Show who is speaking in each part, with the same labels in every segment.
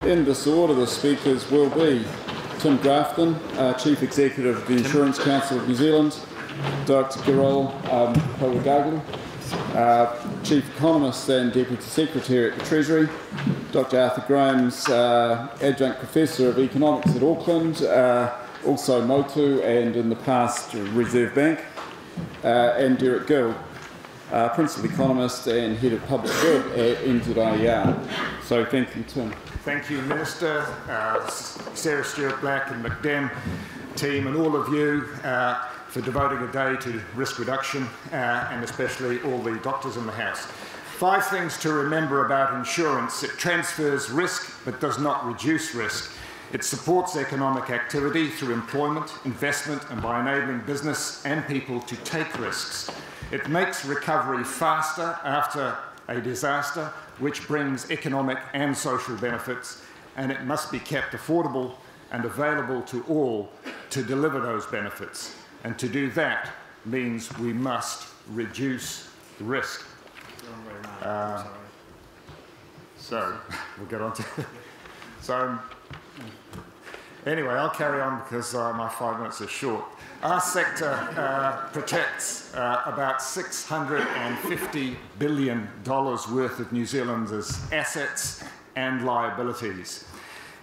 Speaker 1: In this order, the speakers will be Tim Grafton, Chief Executive of the Insurance Council of New Zealand, Dr. Girol, Karacaoglu, Chief Economist and Deputy Secretary at the Treasury, Dr. Arthur Graham's Adjunct Professor of Economics at Auckland, also Motu and in the past Reserve Bank, and Gill, Principal Economist and Head of Public Good at NZIER. So thank you, Tim.
Speaker 2: Thank you, Minister, Sarah Stewart-Black and McDem team and all of you for devoting a day to risk reduction and especially all the doctors in the House. 5 things to remember about insurance. It transfers risk but does not reduce risk. It supports economic activity through employment, investment and by enabling business and people to take risks. It makes recovery faster after a disaster, which brings economic and social benefits, and it must be kept affordable and available to all to deliver those benefits. And to do that means we must reduce risk. So, we'll get on to it. So, anyway, I'll carry on because my 5 minutes are short. Our sector protects about $650 billion worth of New Zealanders' assets and liabilities.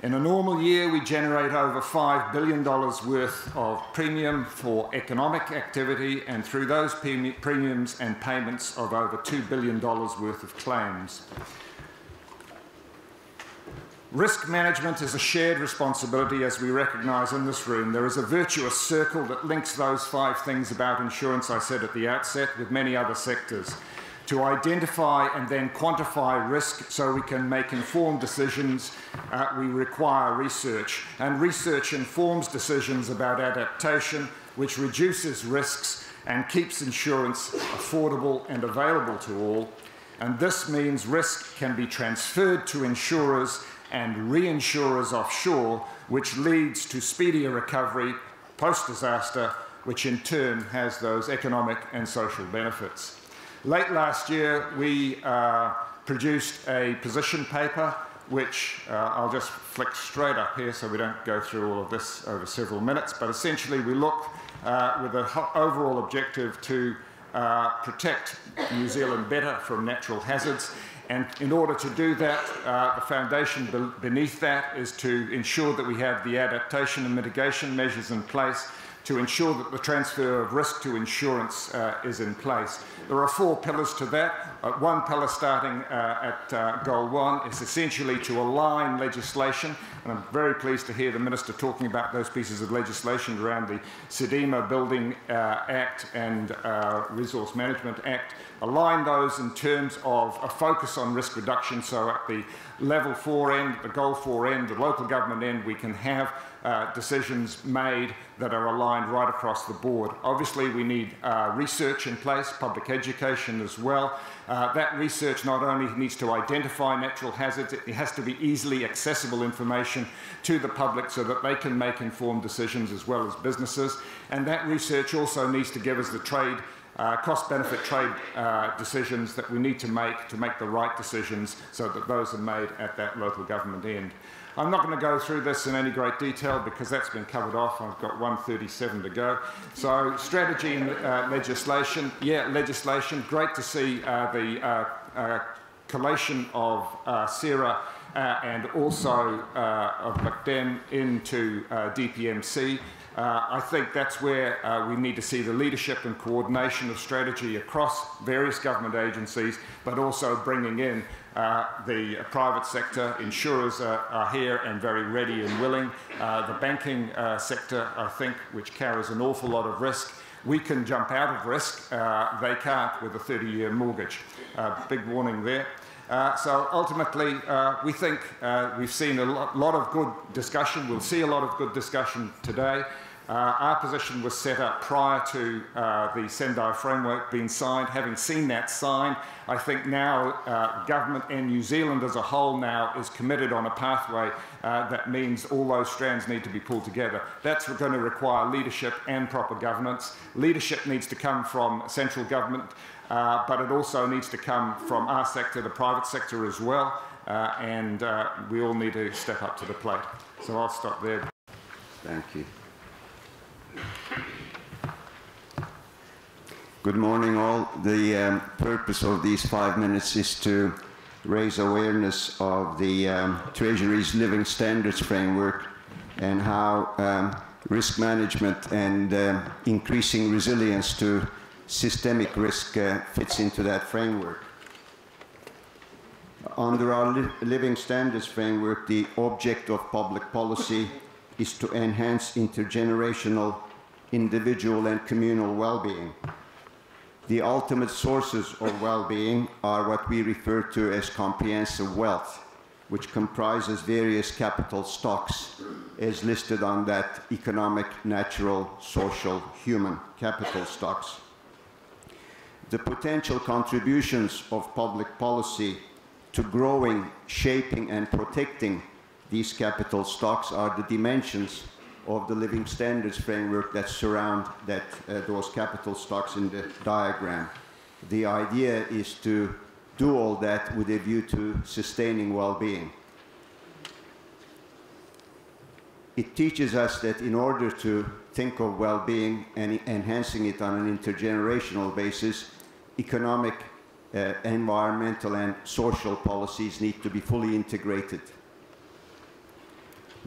Speaker 2: In a normal year, we generate over $5 billion worth of premium for economic activity, and through those premiums and payments of over $2 billion worth of claims. Risk management is a shared responsibility, as we recognise in this room. There is a virtuous circle that links those 5 things about insurance I said at the outset with many other sectors. To identify and then quantify risk so we can make informed decisions, we require research. And research informs decisions about adaptation, which reduces risks and keeps insurance affordable and available to all. And this means risk can be transferred to insurers and reinsurers offshore, which leads to speedier recovery post-disaster, which in turn has those economic and social benefits. Late last year, we produced a position paper, which I'll just flick straight up here so we don't go through all of this over several minutes, but essentially we look with an overall objective to protect New Zealand better from natural hazards. And in order to do that, the foundation beneath that is to ensure that we have the adaptation and mitigation measures in place to ensure that the transfer of risk to insurance is in place. There are 4 pillars to that. One pillar starting at Goal 1 is essentially to align legislation, and I'm very pleased to hear the Minister talking about those pieces of legislation around the SEDIMA Building Act and Resource Management Act. Align those in terms of a focus on risk reduction, so at the level 4 end, the Goal 4 end, the local government end, we can have decisions made that are aligned right across the board. Obviously, we need research in place, public education as well. That research not only needs to identify natural hazards, it has to be easily accessible information to the public so that they can make informed decisions as well as businesses. And that research also needs to give us the cost-benefit trade decisions that we need to make the right decisions so that those are made at that local government end. I'm not going to go through this in any great detail because that's been covered off. I've got 1:37 to go. So strategy and legislation. Yeah, legislation. Great to see the collation of Sarah and also of McDem into DPMC. I think that's where we need to see the leadership and coordination of strategy across various government agencies, but also bringing in the private sector. Insurers are here and very ready and willing. The banking sector, I think, which carries an awful lot of risk. We can jump out of risk. They can't with a 30-year mortgage. Big warning there. So ultimately, we think we've seen a lot of good discussion. We'll see a lot of good discussion today. Our position was set up prior to the Sendai framework being signed. Having seen that signed, I think now government and New Zealand as a whole now is committed on a pathway that means all those strands need to be pulled together. That's going to require leadership and proper governance. Leadership needs to come from central government, but it also needs to come from our sector, the private sector as well. and we all need to step up to the plate. So I'll stop there.
Speaker 3: Thank you. Good morning, all. The purpose of these 5 minutes is to raise awareness of the Treasury's Living Standards Framework and how risk management and increasing resilience to systemic risk fits into that framework. Under our Living Standards Framework, the object of public policy is to enhance intergenerational, individual and communal well-being. The ultimate sources of well-being are what we refer to as comprehensive wealth, which comprises various capital stocks as listed on that economic, natural, social, human capital stocks. The potential contributions of public policy to growing, shaping and protecting these capital stocks are the dimensions of the Living Standards Framework that surround those capital stocks in the diagram. The idea is to do all that with a view to sustaining well-being. It teaches us that in order to think of well-being and enhancing it on an intergenerational basis, economic, environmental and social policies need to be fully integrated.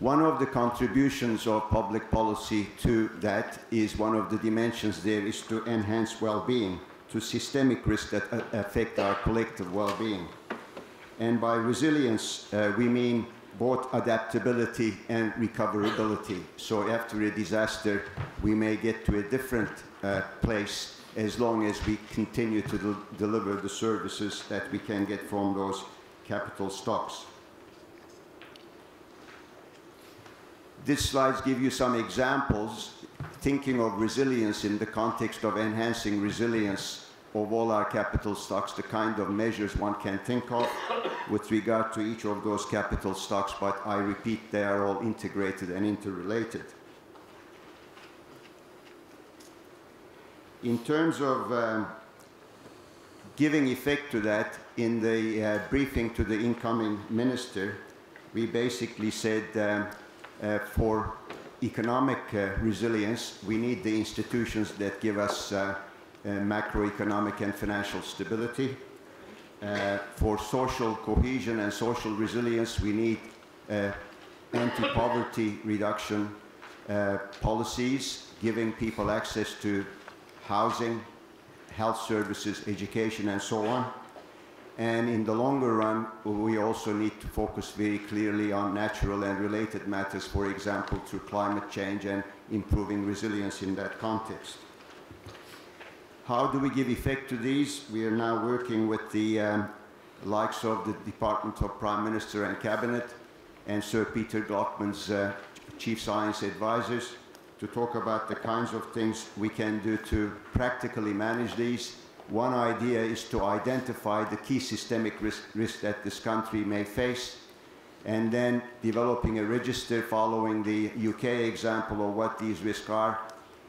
Speaker 3: One of the contributions of public policy to that is one of the dimensions there is to enhance well-being, to systemic risks that affect our collective well-being. And by resilience, we mean both adaptability and recoverability. So after a disaster, we may get to a different place as long as we continue to deliver the services that we can get from those capital stocks. These slides give you some examples, thinking of resilience in the context of enhancing resilience of all our capital stocks, the kind of measures one can think of with regard to each of those capital stocks, but I repeat, they are all integrated and interrelated. In terms of giving effect to that, in the briefing to the incoming minister, we basically said for economic resilience, we need the institutions that give us macroeconomic and financial stability. For social cohesion and social resilience, we need anti-poverty reduction policies, giving people access to housing, health services, education, and so on. And in the longer run, we also need to focus very clearly on natural and related matters, for example, through climate change and improving resilience in that context. How do we give effect to these? We are now working with the likes of the Department of Prime Minister and Cabinet and Sir Peter Glockman's Chief Science Advisors to talk about the kinds of things we can do to practically manage these. One idea is to identify the key systemic risks that this country may face, and then developing a register following the UK example of what these risks are,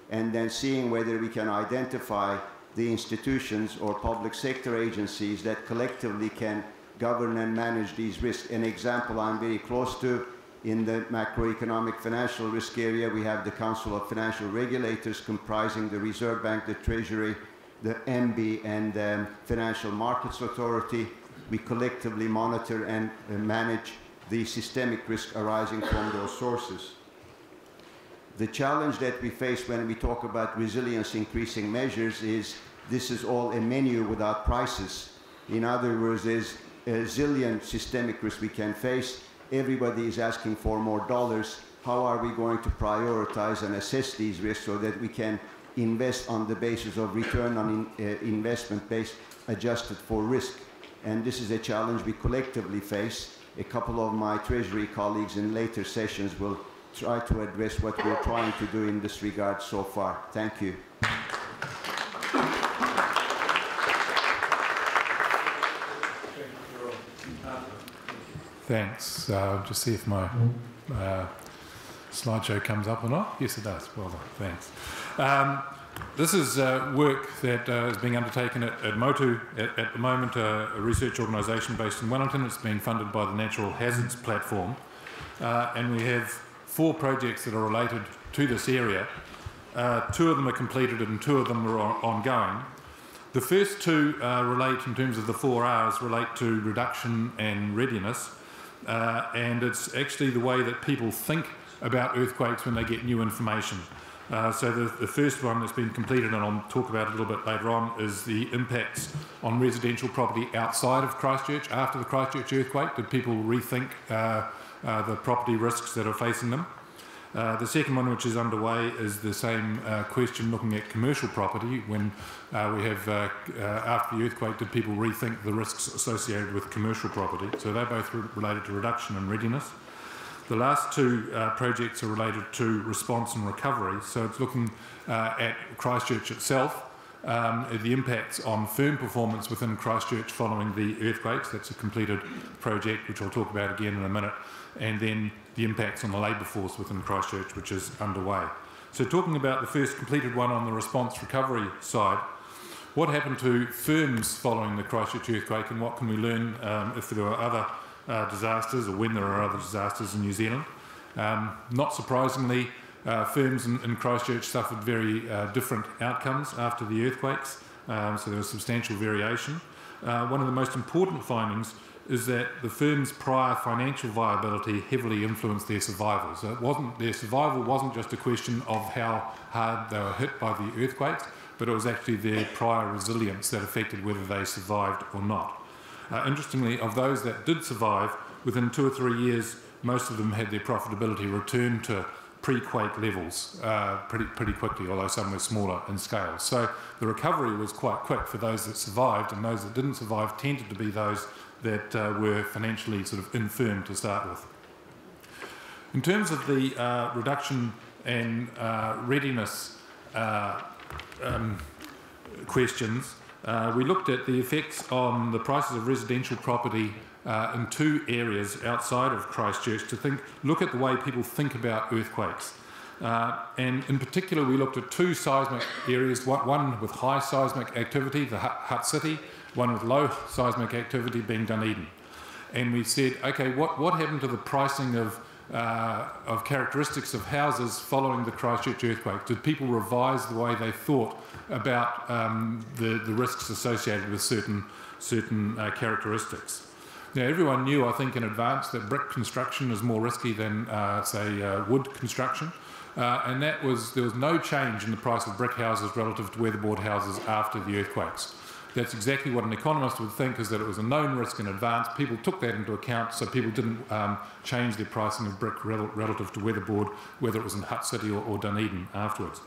Speaker 3: and then seeing whether we can identify the institutions or public sector agencies that collectively can govern and manage these risks. An example I'm very close to in the macroeconomic financial risk area, we have the Council of Financial Regulators comprising the Reserve Bank, the Treasury, the MB and the Financial Markets Authority. We collectively monitor and manage the systemic risk arising from those sources. The challenge that we face when we talk about resilience increasing measures is this is all a menu without prices. In other words, there's a zillion systemic risks we can face. Everybody is asking for more dollars. How are we going to prioritize and assess these risks so that we can invest on the basis of return on investment base adjusted for risk? And this is a challenge we collectively face. A couple of my Treasury colleagues in later sessions will try to address what we're trying to do in this regard so far. Thank you.
Speaker 4: Thanks. Just see if my slideshow comes up or not. Yes, it does. Well done. Thanks. This is work that is being undertaken at Motu at the moment, a research organisation based in Wellington. It's being funded by the Natural Hazards Platform. And we have 4 projects that are related to this area. 2 of them are completed and 2 of them are ongoing. The first 2 relate, in terms of the 4 R's, relate to reduction and readiness. And it's actually the way that people think about earthquakes when they get new information. So the first one that's been completed, and I'll talk about it a little bit later on, is the impacts on residential property outside of Christchurch after the Christchurch earthquake. Did people rethink the property risks that are facing them? The second one, which is underway, is the same question looking at commercial property. When we have, after the earthquake, did people rethink the risks associated with commercial property? So they're both related to reduction and readiness. The last 2 projects are related to response and recovery. So it's looking at Christchurch itself, the impacts on firm performance within Christchurch following the earthquakes. That's a completed project, which I'll talk about again in a minute. And then the impacts on the labour force within Christchurch, which is underway. So talking about the first completed one on the response recovery side, what happened to firms following the Christchurch earthquake, and what can we learn if there are other disasters, or when there are other disasters in New Zealand? Not surprisingly, firms in Christchurch suffered very different outcomes after the earthquakes, so there was substantial variation. One of the most important findings is that the firm's prior financial viability heavily influenced their survival. So their survival wasn't just a question of how hard they were hit by the earthquakes, but it was actually their prior resilience that affected whether they survived or not. Interestingly, of those that did survive, within 2 or 3 years, most of them had their profitability return to pre-quake levels pretty quickly, although some were smaller in scale. So the recovery was quite quick for those that survived, and those that didn't survive tended to be those that were financially sort of infirm to start with. In terms of the reduction and readiness questions, we looked at the effects on the prices of residential property in 2 areas outside of Christchurch to look at the way people think about earthquakes. And in particular, we looked at 2 seismic areas, one with high seismic activity, the Hutt City, one with low seismic activity being Dunedin. And we said, okay, what happened to the pricing of characteristics of houses following the Christchurch earthquake? Did people revise the way they thought about the risks associated with certain characteristics? Now, everyone knew, I think, in advance that brick construction is more risky than, say, wood construction. And there was no change in the price of brick houses relative to weatherboard houses after the earthquakes. That's exactly what an economist would think, is that it was a known risk in advance. People took that into account, so people didn't change their pricing of brick relative to weatherboard, whether it was in Hutt City or Dunedin afterwards.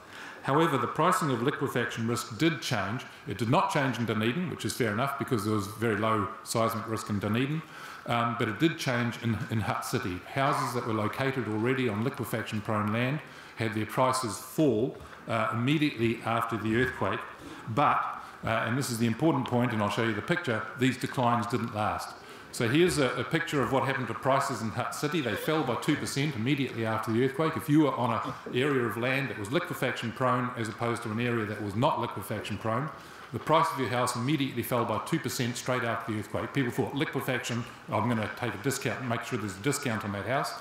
Speaker 4: However, the pricing of liquefaction risk did change. It did not change in Dunedin, which is fair enough because there was very low seismic risk in Dunedin, but it did change in Hutt City. Houses that were located already on liquefaction-prone land had their prices fall immediately after the earthquake, but and this is the important point, and I'll show you the picture, these declines didn't last. So here's a picture of what happened to prices in Hutt City. They fell by 2% immediately after the earthquake. If you were on an area of land that was liquefaction prone as opposed to an area that was not liquefaction prone, the price of your house immediately fell by 2% straight after the earthquake. People thought, liquefaction, I'm going to take a discount and make sure there's a discount on that house.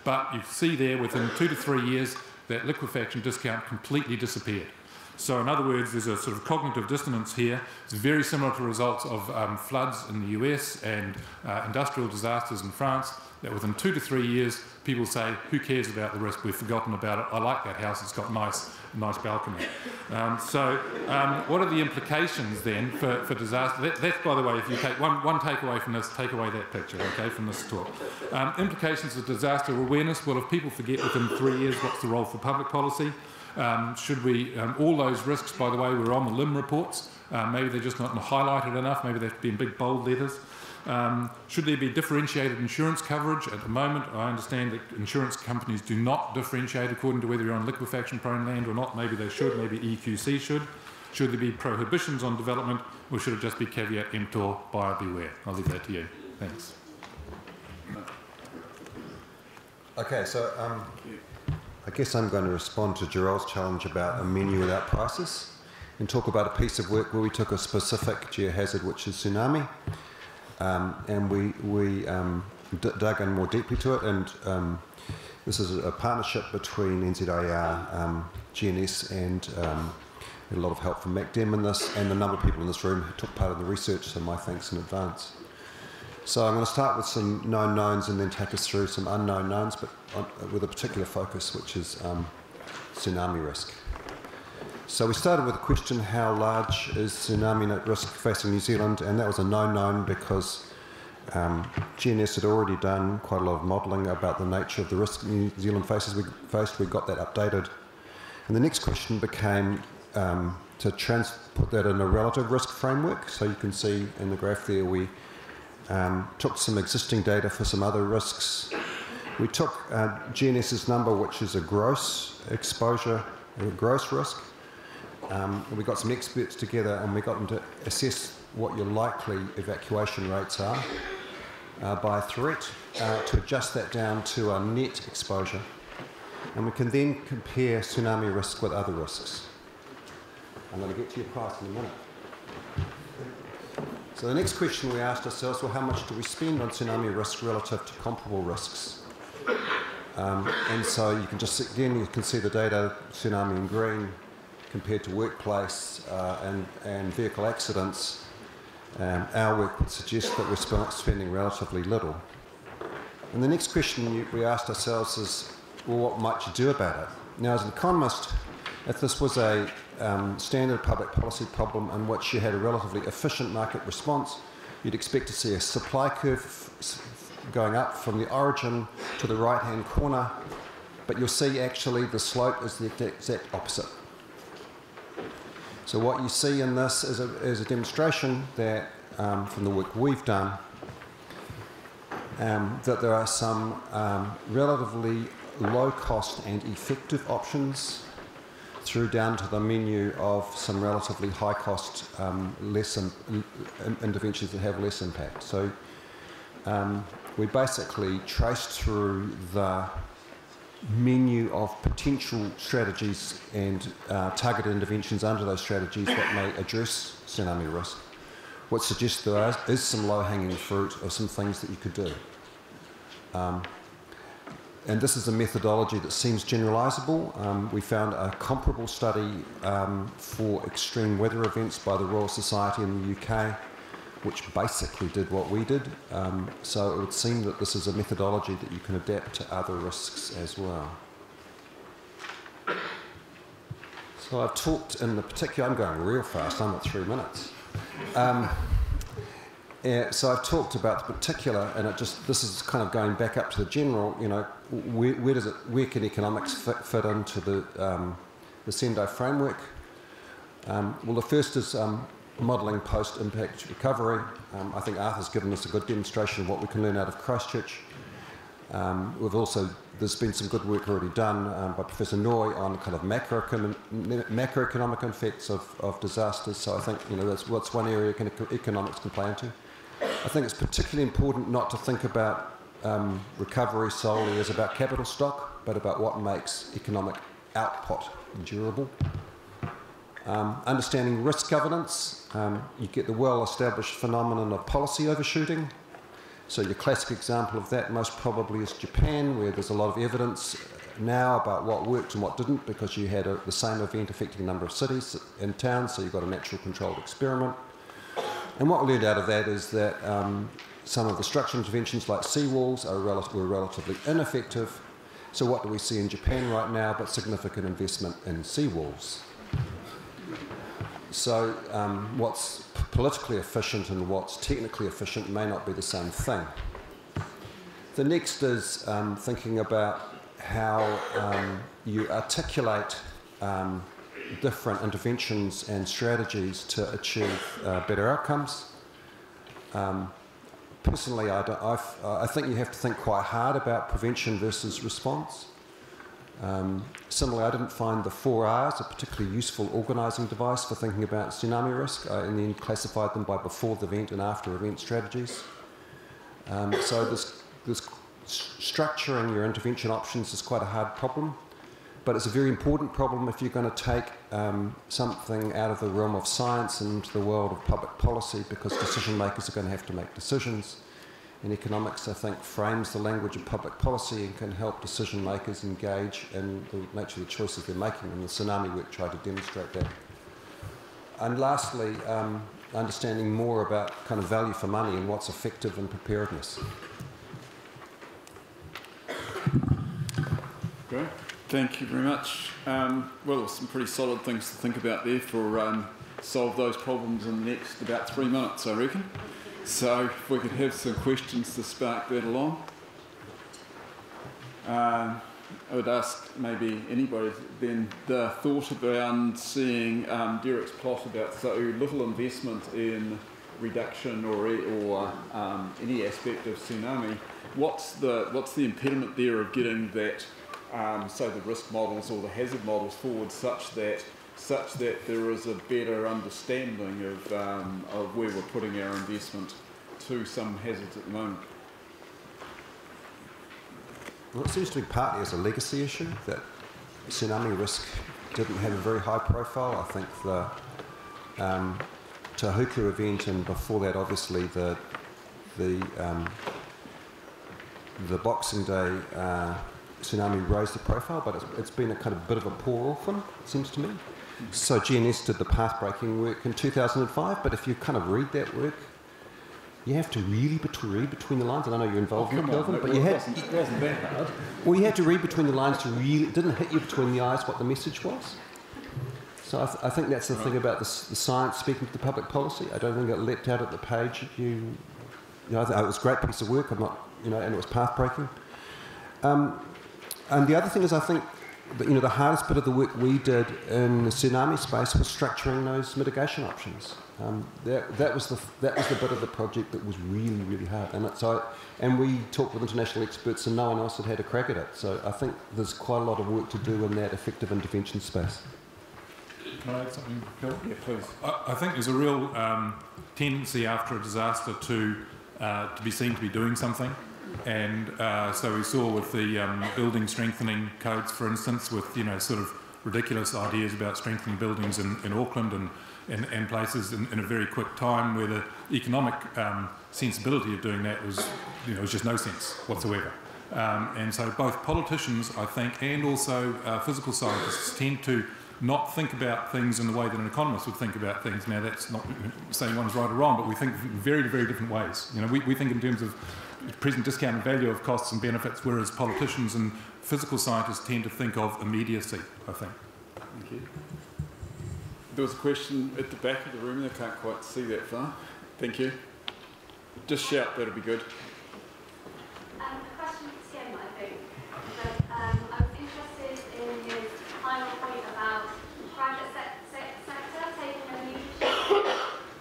Speaker 4: But you see there, within 2 to 3 years, that liquefaction discount completely disappeared. So in other words, there's a sort of cognitive dissonance here. It's very similar to results of floods in the US and industrial disasters in France, that within 2 to 3 years, people say, who cares about the risk? We've forgotten about it. I like that house. It's got a nice balcony. What are the implications then for disaster? That's, by the way, if you take one takeaway from this, take away that picture, okay, from this talk. Implications of disaster awareness. Well, if people forget within 3 years, what's the role for public policy? Should we, all those risks, by the way, were on the LIM reports. Maybe they're just not highlighted enough. Maybe they have to be in big bold letters. Should there be differentiated insurance coverage? At the moment, I understand that insurance companies do not differentiate according to whether you're on liquefaction-prone land or not. Maybe they should. Maybe EQC should. Should there be prohibitions on development, or should it just be caveat emptor, buyer beware? I'll leave that to you. Thanks.
Speaker 5: Okay, so I guess I'm going to respond to Girol's challenge about a menu without prices and talk about a piece of work where we took a specific geohazard, which is tsunami, and we dug in more deeply to it, and this is a partnership between NZIER, GNS, and a lot of help from MacDem in this, and a number of people in this room who took part in the research, so my thanks in advance. So I'm going to start with some known knowns and then take us through some unknown knowns, but with a particular focus, which is tsunami risk. So we started with the question, how large is tsunami risk facing New Zealand? And that was a known because GNS had already done quite a lot of modelling about the nature of the risk New Zealand faces. We got that updated. And the next question became to put that in a relative risk framework. So you can see in the graph there we took some existing data for some other risks. We took GNS's number, which is a gross exposure, a gross risk. And we got some experts together and we got them to assess what your likely evacuation rates are by threat, to adjust that down to a net exposure. And we can then compare tsunami risk with other risks. I'm going to get to your price in a minute. So the next question we asked ourselves, well, how much do we spend on tsunami risk relative to comparable risks? And so you can just, again, you can see the data, tsunami in green, compared to workplace and vehicle accidents. Our work would suggest that we're spending relatively little. And the next question we asked ourselves is, well, what might you do about it? Now, as an economist, if this was a standard public policy problem in which you had a relatively efficient market response, you'd expect to see a supply curve going up from the origin to the right-hand corner, but you'll see actually the slope is the exact opposite. So what you see in this is a demonstration that, from the work we've done, that there are some relatively low-cost and effective options through down to the menu of some relatively high-cost interventions that have less impact. So we basically traced through the menu of potential strategies and targeted interventions under those strategies that may address tsunami risk, what suggests there is some low-hanging fruit of some things that you could do. And this is a methodology that seems generalisable. We found a comparable study for extreme weather events by the Royal Society in the UK, which basically did what we did. So it would seem that this is a methodology that you can adapt to other risks as well. So I've talked in the particular, I'm going real fast, I'm at 3 minutes. So I've talked about the particular, and this is kind of going back up to the general, you know, where can economics fit into the Sendai framework? Well, the first is modelling post-impact recovery. I think Arthur's given us a good demonstration of what we can learn out of Christchurch. There's been some good work already done by Professor Noy on kind of macroeconomic effects of disasters. So I think, you know, that's one area economics can play into. I think it's particularly important not to think about recovery solely as about capital stock, but about what makes economic output durable. Understanding risk governance, you get the well-established phenomenon of policy overshooting. So your classic example of that most probably is Japan, where there's a lot of evidence now about what worked and what didn't, because you had the same event affecting a number of cities and towns, so you've got a natural controlled experiment. And what we learned out of that is that some of the structural interventions like seawalls were relatively ineffective. So what do we see in Japan right now but significant investment in seawalls? So what's politically efficient and what's technically efficient may not be the same thing. The next is thinking about how you articulate different interventions and strategies to achieve better outcomes. Personally, I think you have to think quite hard about prevention versus response. Similarly, I didn't find the 4 Rs a particularly useful organising device for thinking about tsunami risk. I in the end classified them by before the event and after event strategies. So this structuring your intervention options is quite a hard problem. but it's a very important problem if you're going to take something out of the realm of science and into the world of public policy, because decision makers are going to have to make decisions. And economics, I think, frames the language of public policy and can help decision makers engage in the nature of the choices they're making, and the tsunami work tried to demonstrate that. And lastly, understanding more about kind of value for money and what's effective in preparedness.
Speaker 1: Great. Thank you very much. Well, some pretty solid things to think about there for solve those problems in the next about 3 minutes, I reckon. So if we could have some questions to spark that along. I would ask maybe anybody then the thought around seeing Derek's plot about so little investment in reduction or any aspect of tsunami. What's the impediment there of getting that, say the risk models or the hazard models forward such that there is a better understanding of where we're putting our investment to some hazards at the moment?
Speaker 5: Well, it seems to be partly as a legacy issue that tsunami risk didn't have a very high profile. I think the Te Huku event, and before that, obviously the Boxing Day tsunami raised the profile, but it's been a kind of bit of a poor orphan, it seems to me. So GNS did the path-breaking work in 2005, but if you kind of read that work, you have to really read between the lines. And I know you're involved in it, Kelvin, but it
Speaker 1: wasn't that hard.
Speaker 5: Well, you had to read between the lines to really. It didn't hit you between the eyes what the message was. So I think that's the thing about the science speaking to the public policy. I don't think it leapt out at the page. You know, I think it was a great piece of work. I'm not, and it was path-breaking. And the other thing is, I think, the hardest bit of the work we did in the tsunami space was structuring those mitigation options. That was the bit of the project that was really, really hard. And we talked with international experts, and no one else had a crack at it. So I think there's quite a lot of work to do in that effective intervention space.
Speaker 4: Can I add something, Bill?
Speaker 1: Yeah, please.
Speaker 4: I think there's a real tendency after a disaster to be seen to be doing something. And so we saw with the building strengthening codes, for instance, with sort of ridiculous ideas about strengthening buildings in Auckland and places in a very quick time, where the economic sensibility of doing that was just no sense whatsoever. And so both politicians, I think, and also physical scientists tend to not think about things in the way that an economist would think about things. Now, that's not saying one's right or wrong, but we think in very, very different ways. We think in terms of present discounted value of costs and benefits, whereas politicians and physical scientists tend to think of immediacy, I think.
Speaker 1: Thank you. There was a question at the back of the room. I can't quite see that far. Thank you. Just shout, that'll be good.
Speaker 6: A question for Tim, I think. But, I was interested in his final point about private sector taking a leadership.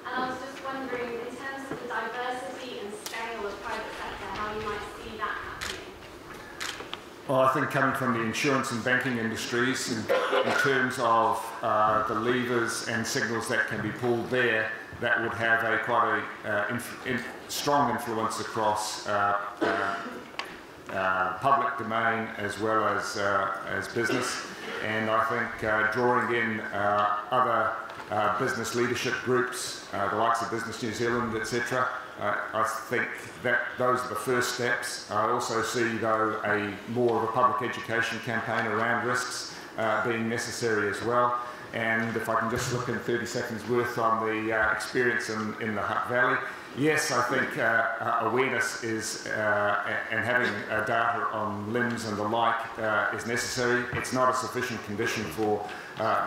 Speaker 6: And I was just wondering, in terms of the diversity and scale of private sector, how you might see that happening.
Speaker 2: Well, I think coming from the insurance and banking industries, in terms of the levers and signals that can be pulled there, that would have a quite a strong influence across public domain as well as business. And I think drawing in other business leadership groups, the likes of Business New Zealand, etc. I think that those are the first steps. I also see, though, more of a public education campaign around risks being necessary as well. And if I can just look in 30 seconds worth on the experience in the Hutt Valley, yes, I think awareness is and having data on limbs and the like is necessary. It's not a sufficient condition for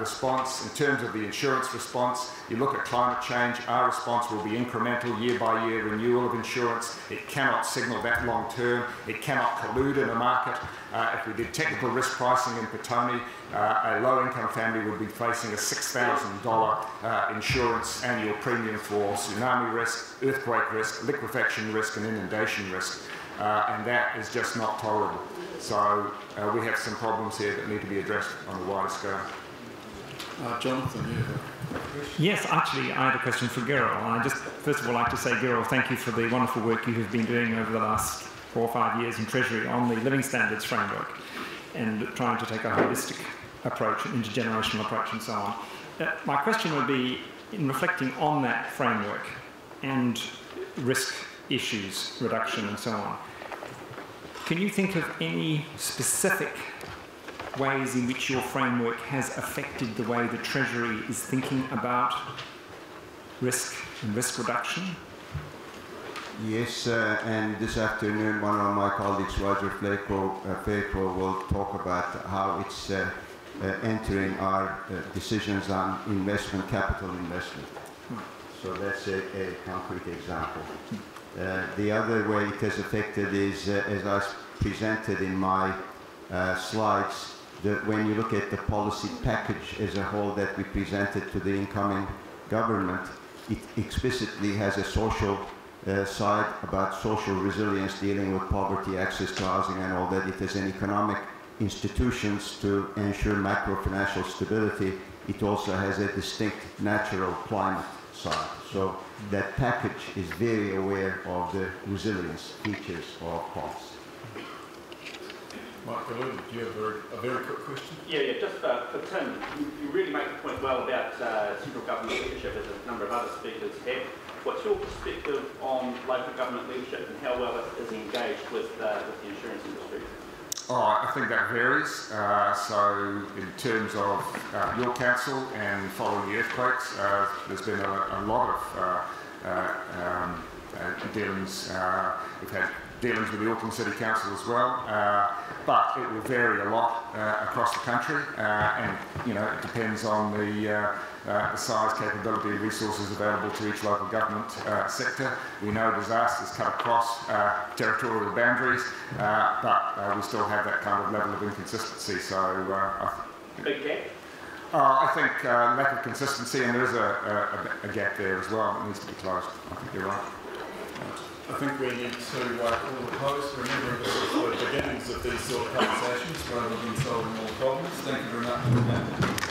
Speaker 2: response. In terms of the insurance response, you look at climate change, our response will be incremental, year by year renewal of insurance. It cannot signal that long term. It cannot collude in a market. If we did technical risk pricing in Petone, a low-income family would be facing a $6,000 insurance annual premium for tsunami risk, earthquake risk, liquefaction risk and inundation risk. And that is just not tolerable. So we have some problems here that need to be addressed on a wider scale.
Speaker 1: Jonathan,
Speaker 7: Yes, actually, I had a question for Girol. I just, first of all, like to say, Girol, thank you for the wonderful work you have been doing over the last 4 or 5 years in Treasury on the living standards framework. and trying to take a holistic approach, an intergenerational approach and so on. My question would be, in reflecting on that framework and risk issues, reduction and so on, can you think of any specific ways in which your framework has affected the way the Treasury is thinking about risk and risk reduction?
Speaker 3: Yes, and this afternoon one of my colleagues, Roger Flako, will talk about how it's entering our decisions on capital investment. So that's a concrete example. The other way it has affected is, as I presented in my slides, that when you look at the policy package as a whole that we presented to the incoming government, it explicitly has a social side about social resilience, dealing with poverty, access to housing and all that. It has an economic institutions to ensure macro-financial stability. It also has a distinct natural climate side. So that package is very aware of the resilience features of policy.
Speaker 4: Mike, do you have a very quick question?
Speaker 8: Yeah, just for Tim, you really make the point well about central government leadership, as a number of other speakers have. What's your perspective on local government leadership and how well it is engaged with the insurance industry?
Speaker 2: Oh, I think that varies. So in terms of your council and following the earthquakes, there's been a lot of dealings. We've had dealings with the Auckland City Council as well, but it will vary a lot across the country, and it depends on the size, capability, resources available to each local government sector. We know disasters cut across territorial boundaries, but we still have that kind of level of inconsistency. So,
Speaker 8: big gap?
Speaker 2: I think lack of consistency, and there is a gap there as well that needs to be closed. I think you're right.
Speaker 4: I think we need to all oppose. Remember, this is the beginnings of these sort of conversations rather than solving all problems. Thank you very much.